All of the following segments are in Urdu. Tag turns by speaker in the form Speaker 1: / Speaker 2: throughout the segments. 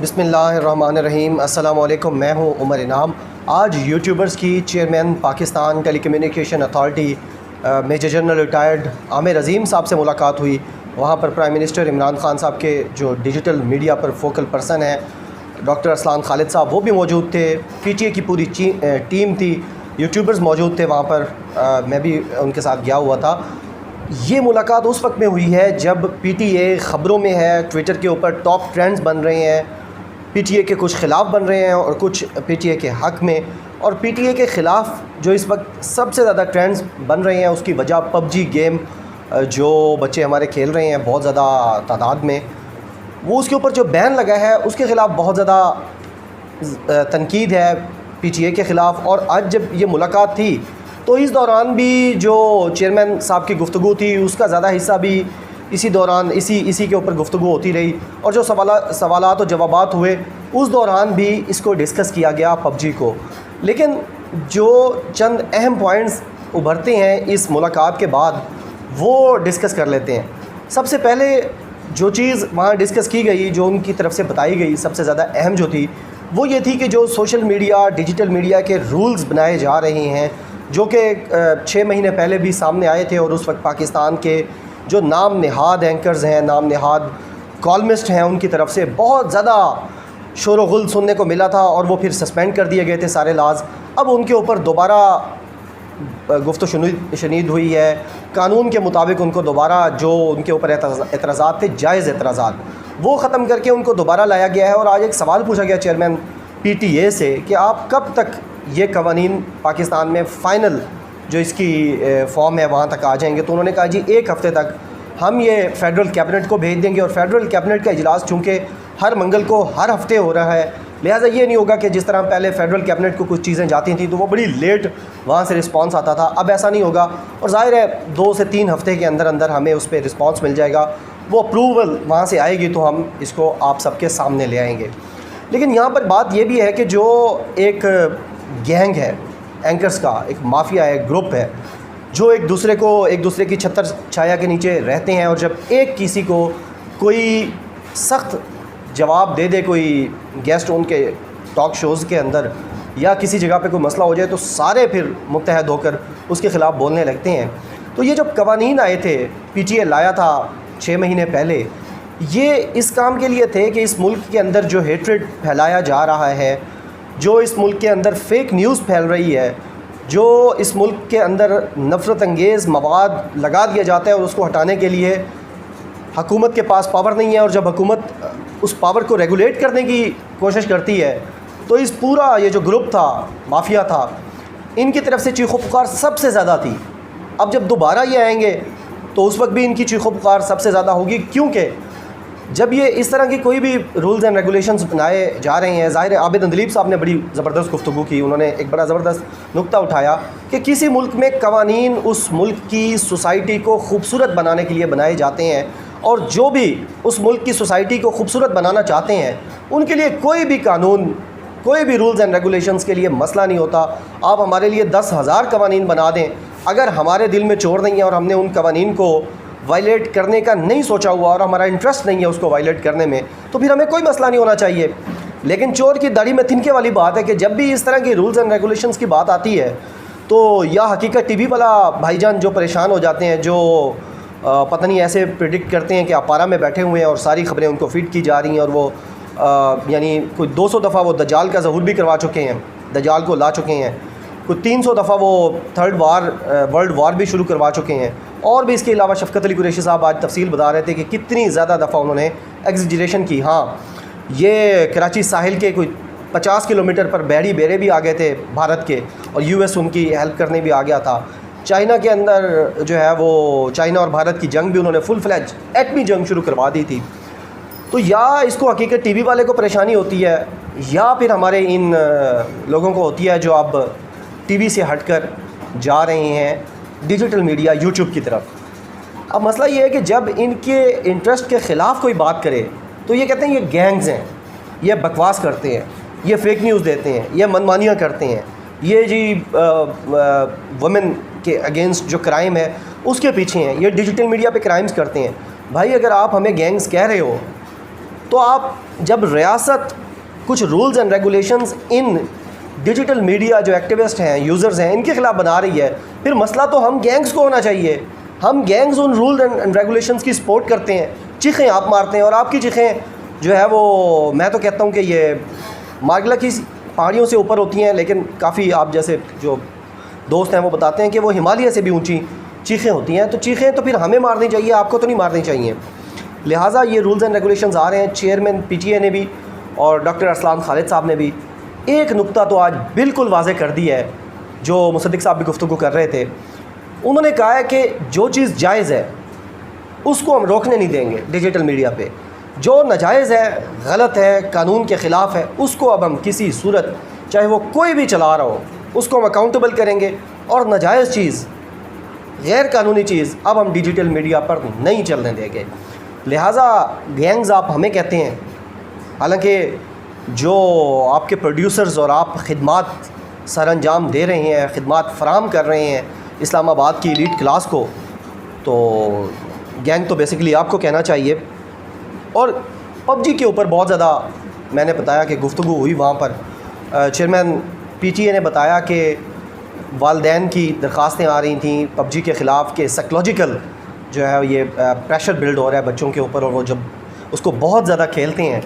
Speaker 1: بسم اللہ الرحمن الرحیم۔ السلام علیکم، میں ہوں عمر انعام۔ آج یوٹیوبرز کی chairman Pakistan telecommunication authority major general retired Aamir Azeem صاحب سے ملاقات ہوئی۔ وہاں پر پرائم منسٹر عمران خان صاحب کے جو ڈیجیٹل میڈیا پر فوکل پرسن ہیں ڈاکٹر ارسلان خالد صاحب، وہ بھی موجود تھے۔ پی ٹی اے کی پوری ٹیم تھی، یوٹیوبرز موجود تھے وہاں پر، میں بھی ان کے ساتھ گیا ہوا تھا۔ یہ ملاقات اس وقت میں ہوئی ہے جب پی ٹی اے خبروں میں ہے، ٹویٹر کے اوپر ٹاپ ٹرینڈز بن رہے ہیں، پی ٹی اے کے کچھ خلاف بن رہے ہیں اور کچھ پی ٹی اے کے حق میں۔ اور پی ٹی اے کے خلاف جو اس وقت سب سے زیادہ ٹرینڈز بن رہے ہیں، اس کی وجہ پب جی گیم جو بچے ہمارے کھیل رہے ہیں بہت زیادہ تعداد میں، وہ اس کے اوپر جو بین لگا ہے اس کے خلاف بہت زیادہ تنقید ہے پی ٹی اے کے خلاف۔ اور آج جب یہ ملاقات تھی تو اس دوران بھی جو چیئرمین صاحب کی گفتگو تھی اس کا زیادہ حصہ بھی اسی دوران اسی کے اوپر گفتگو ہوتی رہی، اور جو سوالات و جوابات ہوئے اس دوران بھی اس کو ڈسکس کیا گیا پب جی کو۔ لیکن جو چند اہم پوائنٹس ابھرتے ہیں اس ملاقات کے بعد وہ ڈسکس کر لیتے ہیں۔ سب سے پہلے جو چیز وہاں ڈسکس کی گئی، جو ان کی طرف سے بتائی گئی سب سے زیادہ اہم جو تھی، وہ یہ تھی کہ جو سوشل میڈیا ڈیجیٹل میڈیا کے رولز بنائے جا رہے ہیں، جو کہ 6 مہینے پہلے بھی سامنے آئے تھے، اور اس وقت پاکستان کے جو نام نہاد اینکرز ہیں، نام نہاد کالمسٹ ہیں، ان کی طرف سے بہت زیادہ شور و غل سننے کو ملا تھا، اور وہ پھر سسپینڈ کر دیے گئے تھے سارے لاز۔ اب ان کے اوپر دوبارہ گفت و شنید ہوئی ہے، قانون کے مطابق ان کو دوبارہ جو ان کے اوپر اعتراضات تھے، جائز اعتراضات، وہ ختم کر کے ان کو دوبارہ لایا گیا ہے۔ اور آج ایک سوال پوچھا گیا چیئرمین پی ٹی اے سے کہ آپ کب تک یہ قوانین پاکستان میں فائنل جو اس کی فارم ہے وہاں تک آ جائیں گے؟ تو انہوں نے کہا جی 1 ہفتے تک ہم یہ فیڈرل کیبنٹ کو بھیج دیں گے، اور فیڈرل کیبنٹ کا اجلاس چونکہ ہر منگل کو ہر ہفتے ہو رہا ہے، لہٰذا یہ نہیں ہوگا کہ جس طرح پہلے فیڈرل کیبنٹ کو کچھ چیزیں جاتی تھیں تو وہ بڑی لیٹ وہاں سے رسپانس آتا تھا، اب ایسا نہیں ہوگا، اور ظاہر ہے 2 سے 3 ہفتے کے اندر اندر ہمیں اس پہ رسپانس مل جائے گا، وہ اپروول وہاں سے آئے گی تو ہم اس کو آپ سب کے سامنے لے آئیں گے۔ لیکن یہاں پر بات یہ بھی ہے کہ جو ایک گینگ ہے اینکرز کا، ایک مافیا ہے، گروپ ہے، جو ایک دوسرے کی چھتر چھایا کے نیچے رہتے ہیں، اور جب ایک کسی کو کوئی سخت جواب دے دے کوئی گیسٹ ان کے ٹاک شوز کے اندر یا کسی جگہ پہ کوئی مسئلہ ہو جائے تو سارے پھر متحد ہو کر اس کے خلاف بولنے لگتے ہیں۔ تو یہ جو قوانین آئے تھے، پی ٹی اے لایا تھا 6 مہینے پہلے، یہ اس کام کے لیے تھے کہ اس ملک کے اندر جو ہیٹریڈ پھیلایا جا رہا ہے، جو اس ملک کے اندر فیک نیوز پھیل رہی ہے، جو اس ملک کے اندر نفرت انگیز مواد لگا دیا جاتا ہے، اور اس کو ہٹانے کے لیے حکومت کے پاس پاور نہیں ہے، اور جب حکومت اس پاور کو ریگولیٹ کرنے کی کوشش کرتی ہے تو اس پورا یہ جو گروپ تھا، مافیا تھا، ان کی طرف سے چیخ و پکار سب سے زیادہ تھی۔ اب جب دوبارہ یہ آئیں گے تو اس وقت بھی ان کی چیخ و پکار سب سے زیادہ ہوگی، کیونکہ جب یہ اس طرح کی کوئی بھی رولز اینڈ ریگولیشنز بنائے جا رہے ہیں، ظاہر ہے عابد اندلیب صاحب نے بڑی زبردست گفتگو کی، انہوں نے ایک بڑا زبردست نقطہ اٹھایا کہ کسی ملک میں قوانین اس ملک کی سوسائٹی کو خوبصورت بنانے کے لیے بنائے جاتے ہیں، اور جو بھی اس ملک کی سوسائٹی کو خوبصورت بنانا چاہتے ہیں ان کے لیے کوئی بھی قانون، کوئی بھی رولز اینڈ ریگولیشنز کے لیے مسئلہ نہیں ہوتا۔ آپ ہمارے لیے 10,000 قوانین بنا دیں، اگر ہمارے دل میں چور نہیں ہے اور ہم نے ان قوانین کو وائلیٹ کرنے کا نہیں سوچا ہوا اور ہمارا انٹرسٹ نہیں ہے اس کو وائلیٹ کرنے میں، تو پھر ہمیں کوئی مسئلہ نہیں ہونا چاہیے۔ لیکن چور کی داڑھی میں تنکے والی بات ہے کہ جب بھی اس طرح کی رولز اینڈ ریگولیشنز کی بات آتی ہے تو یا حقیقت ٹی وی والا بھائی جان جو پریشان ہو جاتے ہیں، جو پتہ نہیں ایسے پریڈکٹ کرتے ہیں کہ اپارا میں بیٹھے ہوئے ہیں اور ساری خبریں ان کو فیڈ کی جا رہی ہیں، اور وہ یعنی کوئی 200 دفعہ وہ دجال کا ظہور بھی کروا چکے ہیں، دجال کو لا چکے ہیں، کوئی 300 دفعہ وہ ورلڈ وار بھی شروع کروا چکے ہیں، اور بھی اس کے علاوہ شفقت علی قریشی صاحب آج تفصیل بتا رہے تھے کہ کتنی زیادہ دفعہ انہوں نے ایگزیجریشن کی۔ ہاں، یہ کراچی ساحل کے کوئی 50 کلومیٹر پر بحری بیڑے بھی آ گئے تھے بھارت کے، اور یو ایس ان کی ہیلپ کرنے بھی آ گیا تھا۔ چائنا کے اندر جو ہے وہ چائنا اور بھارت کی جنگ بھی انہوں نے فل فلیج ایٹمی جنگ شروع کروا دی تھی۔ تو یا اس کو حقیقت ٹی وی والے کو پریشانی ہوتی ہے، یا پھر ہمارے ان لوگوں کو ہوتی ہے جو اب ٹی وی سے ہٹ کر جا رہے ہیں ڈیجیٹل میڈیا یوٹیوب کی طرف۔ اب مسئلہ یہ ہے کہ جب ان کے انٹرسٹ کے خلاف کوئی بات کرے تو یہ کہتے ہیں یہ گینگز ہیں، یہ بکواس کرتے ہیں، یہ فیک نیوز دیتے ہیں، یہ منمانیاں کرتے ہیں، یہ جی وومن کے اگینسٹ جو کرائم ہے اس کے پیچھے ہیں، یہ ڈیجیٹل میڈیا پہ کرائمز کرتے ہیں۔ بھائی اگر آپ ہمیں گینگز کہہ رہے ہو تو آپ جب ریاست کچھ رولز اینڈ ریگولیشنز ان ڈیجیٹل میڈیا جو ایکٹیوسٹ ہیں یوزرز ہیں ان کے خلاف بنا رہی ہے, پھر مسئلہ تو ہم گینگز کو ہونا چاہیے. ہم گینگز ان رولز اینڈ ریگولیشنز کی سپورٹ کرتے ہیں, چیخیں آپ مارتے ہیں, اور آپ کی چیخیں جو ہے وہ میں تو کہتا ہوں کہ یہ مارگلا کی پہاڑیوں سے اوپر ہوتی ہیں, لیکن کافی آپ جیسے جو دوست ہیں وہ بتاتے ہیں کہ وہ ہمالیہ سے بھی اونچی چیخیں ہوتی ہیں. تو چیخیں تو پھر ہمیں مارنی چاہیے, آپ کو تو نہیں مارنی چاہیے. لہٰذا یہ رولز اینڈ ریگولیشنز آ رہے ہیں. چیئرمین پی ٹی اے نے بھی اور ڈاکٹر ارسلان خالد صاحب نے بھی ایک نقطہ تو آج بالکل واضح کر دی ہے, جو مصدق صاحب بھی گفتگو کر رہے تھے. انہوں نے کہا ہے کہ جو چیز جائز ہے اس کو ہم روکنے نہیں دیں گے ڈیجیٹل میڈیا پہ, جو ناجائز ہے, غلط ہے, قانون کے خلاف ہے, اس کو اب ہم کسی صورت چاہے وہ کوئی بھی چلا رہا ہو اس کو ہم اکاؤنٹیبل کریں گے, اور ناجائز چیز, غیر قانونی چیز اب ہم ڈیجیٹل میڈیا پر نہیں چلنے دیں گے. لہٰذا گینگز آپ ہمیں کہتے ہیں, حالانکہ جو آپ کے پروڈیوسرز اور آپ خدمات سر انجام دے رہے ہیں, خدمات فراہم کر رہے ہیں اسلام آباد کی ایلیٹ کلاس کو, تو گینگ تو بیسیکلی آپ کو کہنا چاہیے. اور پب جی کے اوپر بہت زیادہ میں نے بتایا کہ گفتگو ہوئی وہاں پر. چیئرمین پی ٹی اے نے بتایا کہ والدین کی درخواستیں آ رہی تھیں پب جی کے خلاف کہ سائیکولوجیکل جو ہے یہ پریشر بلڈ ہو رہا ہے بچوں کے اوپر, اور وہ جب اس کو بہت زیادہ کھیلتے ہیں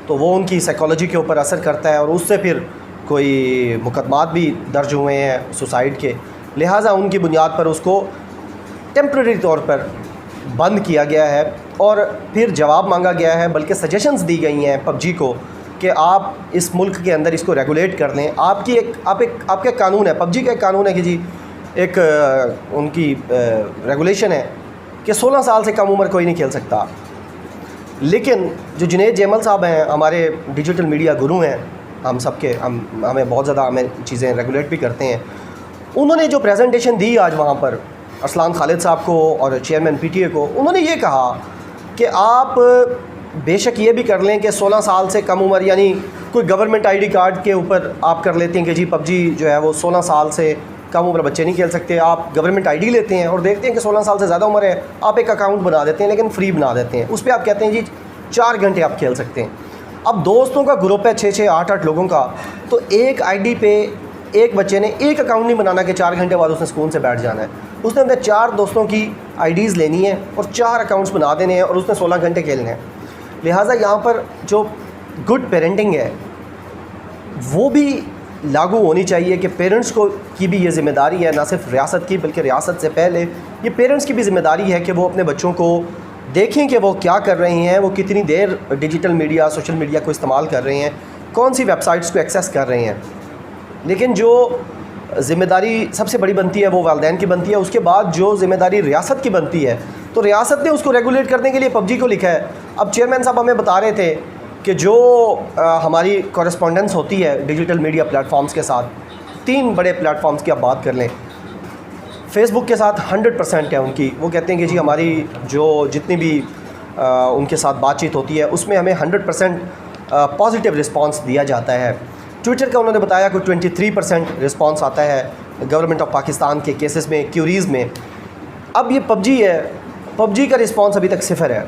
Speaker 1: تو وہ ان کی سائیکالوجی کے اوپر اثر کرتا ہے, اور اس سے پھر کوئی مقدمات بھی درج ہوئے ہیں سوسائڈ کے. لہٰذا ان کی بنیاد پر اس کو ٹیمپرری طور پر بند کیا گیا ہے, اور پھر جواب مانگا گیا ہے, بلکہ سجیشنز دی گئی ہیں پب جی کو کہ آپ اس ملک کے اندر اس کو ریگولیٹ کر لیں. آپ کا قانون ہے, پب جی کا ایک قانون ہے کہ جی ایک ان کی ریگولیشن ہے کہ 16 سال سے کم عمر کوئی نہیں کھیل سکتا. لیکن جو جنید جیمل صاحب ہیں, ہمارے ڈیجیٹل میڈیا گرو ہیں, ہم سب کے ہمیں بہت زیادہ ہمیں چیزیں ریگولیٹ بھی کرتے ہیں, انہوں نے جو پریزنٹیشن دی آج وہاں پر ارسلان خالد صاحب کو اور چیئرمین پی ٹی اے کو, انہوں نے یہ کہا کہ آپ بے شک یہ بھی کر لیں کہ 16 سال سے کم عمر, یعنی کوئی گورنمنٹ آئی ڈی کارڈ کے اوپر آپ کر لیتے ہیں کہ جی پب جی جو ہے وہ 16 سال سے کم عمر بچے نہیں کھیل سکتے. آپ گورنمنٹ آئی ڈی لیتے ہیں اور دیکھتے ہیں کہ 16 سال سے زیادہ عمر ہے, آپ ایک اکاؤنٹ بنا دیتے ہیں, لیکن فری بنا دیتے ہیں, اس پہ آپ کہتے ہیں جی 4 گھنٹے آپ کھیل سکتے ہیں. اب دوستوں کا گروپ ہے 6 8 لوگوں کا, تو ایک آئی ڈی پہ ایک بچے نے ایک اکاؤنٹ نہیں بنانا کہ 4 گھنٹے بعد اس نے سکون سے بیٹھ جانا ہے. اس نے اپنے 4 دوستوں کی آئی ڈیز لینی ہے اور 4 اکاؤنٹس بنا دینے ہیں, اور اس نے 16 گھنٹے کھیلنے ہیں. لہٰذا یہاں پر جو گڈ پیرنٹنگ ہے وہ بھی لاگو ہونی چاہیے کہ پیرنٹس کو کی بھی یہ ذمہ داری ہے, نہ صرف ریاست کی بلکہ ریاست سے پہلے یہ پیرنٹس کی بھی ذمہ داری ہے کہ وہ اپنے بچوں کو دیکھیں کہ وہ کیا کر رہے ہیں, وہ کتنی دیر ڈیجیٹل میڈیا سوشل میڈیا کو استعمال کر رہے ہیں, کون سی ویب سائٹس کو ایکسیس کر رہے ہیں. لیکن جو ذمہ داری سب سے بڑی بنتی ہے وہ والدین کی بنتی ہے. اس کے بعد جو ذمہ داری ریاست کی بنتی ہے, تو ریاست نے اس کو ریگولیٹ کرنے کے لیے پب جی کو لکھا ہے. اب چیئرمین صاحب ہمیں بتا رہے تھے کہ جو ہماری کورسپونڈنس ہوتی ہے ڈیجیٹل میڈیا پلیٹ فارمز کے ساتھ, 3 بڑے پلیٹ فارمز کی آپ بات کر لیں, فیس بک کے ساتھ 100% ہے ان کی. وہ کہتے ہیں کہ جی ہماری جو جتنی بھی ان کے ساتھ بات چیت ہوتی ہے اس میں ہمیں 100% پازیٹیو رسپانس دیا جاتا ہے. ٹویٹر کا انہوں نے بتایا کہ 23% رسپانس آتا ہے گورنمنٹ آف پاکستان کے کیسز میں, کیوریز میں. اب یہ پب جی ہے, پب جی کا رسپانس ابھی تک 0 ہے.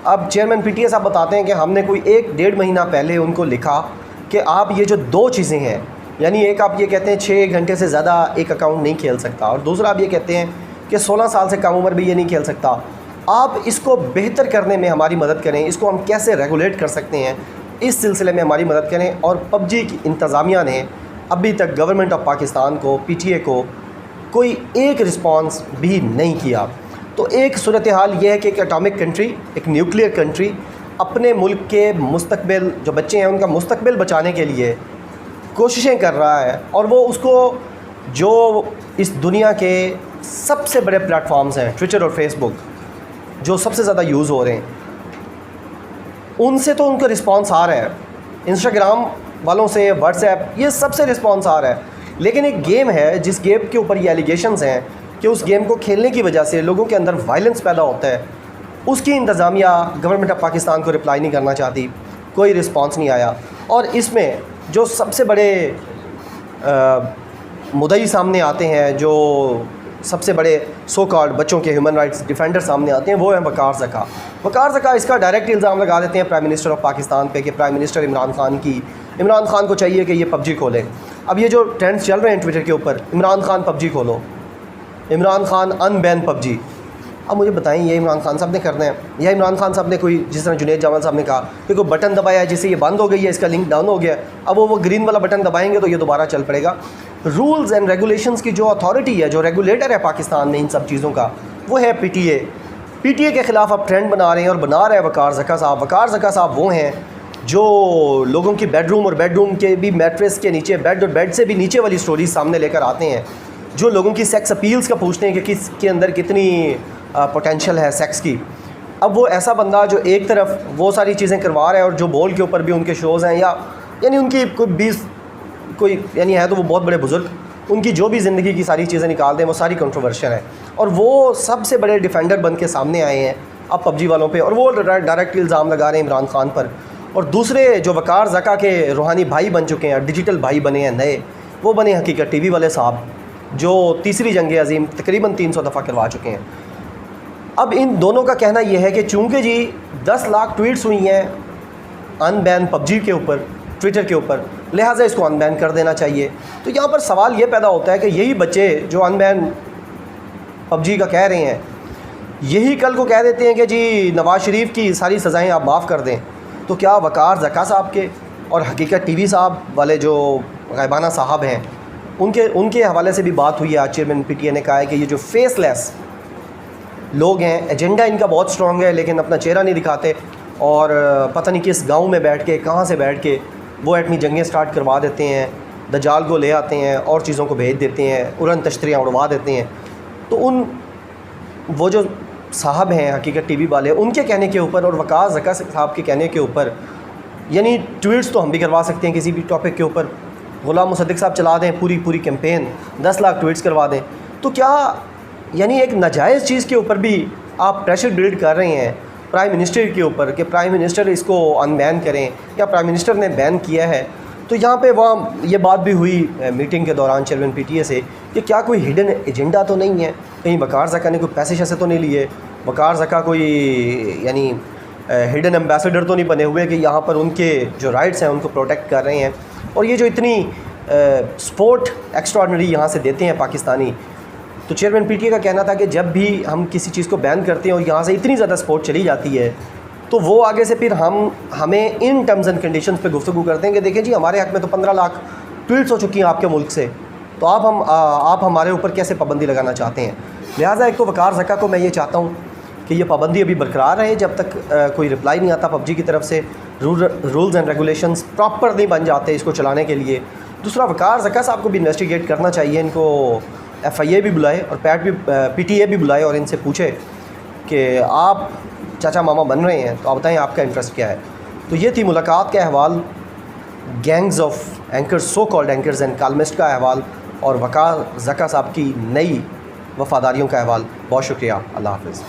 Speaker 1: اب چیئرمین پی ٹی اے صاحب بتاتے ہیں کہ ہم نے کوئی 1-1.5 مہینہ پہلے ان کو لکھا کہ آپ یہ جو 2 چیزیں ہیں, یعنی ایک آپ یہ کہتے ہیں 6 گھنٹے سے زیادہ ایک اکاؤنٹ نہیں کھیل سکتا, اور دوسرا آپ یہ کہتے ہیں کہ 16 سال سے کم عمر بھی یہ نہیں کھیل سکتا, آپ اس کو بہتر کرنے میں ہماری مدد کریں, اس کو ہم کیسے ریگولیٹ کر سکتے ہیں اس سلسلے میں ہماری مدد کریں. اور پب جی کی انتظامیہ نے ابھی تک گورنمنٹ آف پاکستان کو, پی ٹی اے کو کوئی ایک رسپانس بھی نہیں کیا. تو ایک صورتحال یہ ہے کہ ایک اٹامک کنٹری, ایک نیوکلیئر کنٹری اپنے ملک کے مستقبل, جو بچے ہیں ان کا مستقبل بچانے کے لیے کوششیں کر رہا ہے, اور وہ اس کو جو اس دنیا کے سب سے بڑے پلیٹ فارمز ہیں ٹویٹر اور فیس بک جو سب سے زیادہ یوز ہو رہے ہیں, ان سے تو ان کا رسپانس آ رہا ہے, انسٹاگرام والوں سے, واٹس ایپ, یہ سب سے رسپانس آ رہا ہے. لیکن ایک گیم ہے جس گیم کے اوپر یہ ایلیگیشنز ہیں کہ اس گیم کو کھیلنے کی وجہ سے لوگوں کے اندر وائلنس پیدا ہوتا ہے, اس کی انتظامیہ گورنمنٹ آف پاکستان کو رپلائی نہیں کرنا چاہتی, کوئی رسپانس نہیں آیا. اور اس میں جو سب سے بڑے مدعی سامنے آتے ہیں, جو سب سے بڑے سو کالڈ بچوں کے ہیومن رائٹس ڈیفینڈر سامنے آتے ہیں، وہ ہیں وقار زکا۔ وقار زکا اس کا ڈائریکٹ الزام لگا دیتے ہیں پرائم منسٹر آف پاکستان پہ کہ پرائم منسٹر عمران خان کو چاہیے کہ یہ پب جی کھولیں۔ اب یہ جو ٹرینڈز چل رہے ہیں ٹویٹر کے اوپر، عمران خان پب جی کھولو، عمران خان ان بین پب جی، اب مجھے بتائیں یہ عمران خان صاحب نے کرنا ہے یا عمران خان صاحب نے کوئی، جس طرح جنید جامل صاحب نے کہا کہ کوئی بٹن دبایا ہے جس سے یہ بند ہو گئی ہے، اس کا لنک ڈاؤن ہو گیا، اب وہ گرین والا بٹن دبائیں گے تو یہ دوبارہ چل پڑے گا۔ رولز اینڈ ریگولیشنز کی جو اتھارٹی ہے، جو ریگولیٹر ہے پاکستان میں ان سب چیزوں کا، وہ ہے P T A. P T A کے خلاف اب ٹرینڈ بنا رہے ہیں اور بنا رہا ہے وقار زکا صاحب۔ وقار زکا صاحب وہ ہیں جو لوگوں کی بیڈ روم اور بیڈ روم کے بھی میٹریس کے نیچے، بیڈ اور بیڈ سے بھی نیچے والی سٹوریز سامنے لے کر آتے ہیں، جو لوگوں کی سیکس اپیلز کا پوچھتے ہیں کہ کس کے اندر کتنی پوٹینشیل ہے سیکس کی۔ اب وہ ایسا بندہ جو ایک طرف وہ ساری چیزیں کروا رہا ہے اور جو بول کے اوپر بھی ان کے شوز ہیں، یا یعنی ان کی کوئی یعنی ہے تو وہ بہت بڑے بزرگ، ان کی جو بھی زندگی کی ساری چیزیں نکال دیں وہ ساری کنٹروورشل ہیں، اور وہ سب سے بڑے ڈیفینڈر بن کے سامنے آئے ہیں اب پب جی والوں پہ، اور وہ ڈائریکٹ الزام لگا رہے ہیں عمران خان پر۔ اور دوسرے جو وقار زکا کے روحانی بھائی بن چکے ہیں، ڈیجیٹل بھائی بنے ہیں نئے، وہ بنے حقیقت ٹی وی والے صاحب، جو تیسری جنگ عظیم تقریباً 300 دفعہ کروا چکے ہیں۔ اب ان دونوں کا کہنا یہ ہے کہ چونکہ جی 10 لاکھ ٹویٹس ہوئی ہیں ان بین پب جی کے اوپر، ٹویٹر کے اوپر، لہٰذا اس کو ان بین کر دینا چاہیے۔ تو یہاں پر سوال یہ پیدا ہوتا ہے کہ یہی بچے جو ان بین پب جی کا کہہ رہے ہیں، یہی کل کو کہہ دیتے ہیں کہ جی نواز شریف کی ساری سزائیں آپ معاف کر دیں، تو کیا وقار زکا صاحب کے اور حقیقت ٹی وی صاحب والے جو غائبانہ صاحب ہیں ان کے حوالے سے بھی بات ہوئی ہے؟ آج چیئرمین پی ٹی اے نے کہا ہے کہ یہ جو فیس لیس لوگ ہیں، ایجنڈا ان کا بہت اسٹرانگ ہے لیکن اپنا چہرہ نہیں دکھاتے، اور پتہ نہیں کس گاؤں میں بیٹھ کے، کہاں سے بیٹھ کے وہ ایٹمی جنگیں سٹارٹ کروا دیتے ہیں، دجال کو لے آتے ہیں اور چیزوں کو بھیج دیتے ہیں، اڑن تشتریاں اڑوا دیتے ہیں۔ تو وہ جو صاحب ہیں حقیقت ٹی وی والے، ان کے کہنے کے اوپر اور وقار زکا صاحب کے کہنے کے اوپر، یعنی ٹویٹس تو ہم بھی کروا سکتے ہیں کسی بھی ٹاپک کے اوپر، غلام مصدق صاحب چلا دیں پوری کیمپین، 10 لاکھ ٹویٹس کروا دیں، تو کیا یعنی ایک ناجائز چیز کے اوپر بھی آپ پریشر بلڈ کر رہے ہیں پرائم منسٹر کے اوپر کہ پرائم منسٹر اس کو ان بین کریں، یا پرائم منسٹر نے بین کیا ہے؟ تو یہاں پہ وہاں یہ بات بھی ہوئی میٹنگ کے دوران چیئرمین پی ٹی اے سے کہ کیا کوئی ہڈن ایجنڈا تو نہیں ہے، کہیں وقار زکا نے کوئی پیسے شیسے تو نہیں لیے، وقار زکا کوئی یعنی ہڈن ایمبیسڈر تو نہیں بنے ہوئے کہ یہاں پر ان کے جو رائٹس ہیں ان کو پروٹیکٹ کر رہے ہیں، اور یہ جو اتنی سپورٹ ایکسٹراڈنری یہاں سے دیتے ہیں پاکستانی۔ تو چیئرمین پی ٹی اے کا کہنا تھا کہ جب بھی ہم کسی چیز کو بین کرتے ہیں اور یہاں سے اتنی زیادہ سپورٹ چلی جاتی ہے تو وہ آگے سے پھر ہمیں ان ٹرمز اینڈ کنڈیشنز پہ گفتگو کرتے ہیں کہ دیکھیں جی ہمارے حق میں تو 15 لاکھ ٹویٹس ہو چکی ہیں آپ کے ملک سے، تو آپ ہمارے اوپر کیسے پابندی لگانا چاہتے ہیں؟ لہٰذا ایک تو وقار زکا کو میں یہ چاہتا ہوں کہ یہ پابندی ابھی برقرار رہے جب تک کوئی رپلائی نہیں آتا پب جی کی طرف سے، رولز اینڈ ریگولیشنز پراپر نہیں بن جاتے اس کو چلانے کے لیے۔ دوسرا وقار زکا صاحب کو بھی انویسٹیگیٹ کرنا چاہیے، ان کو ایف آئی اے بھی بلائے اور پی ٹی اے بھی بلائے اور ان سے پوچھے کہ آپ چاچا ماما بن رہے ہیں تو آپ بتائیں آپ کا انٹرسٹ کیا ہے۔ تو یہ تھی ملاقات کا احوال، gangs of anchors, so called anchors and columnist کا احوال، اور وقار زکا صاحب کی نئی وفاداریوں کا احوال۔ بہت شکریہ، اللہ حافظ۔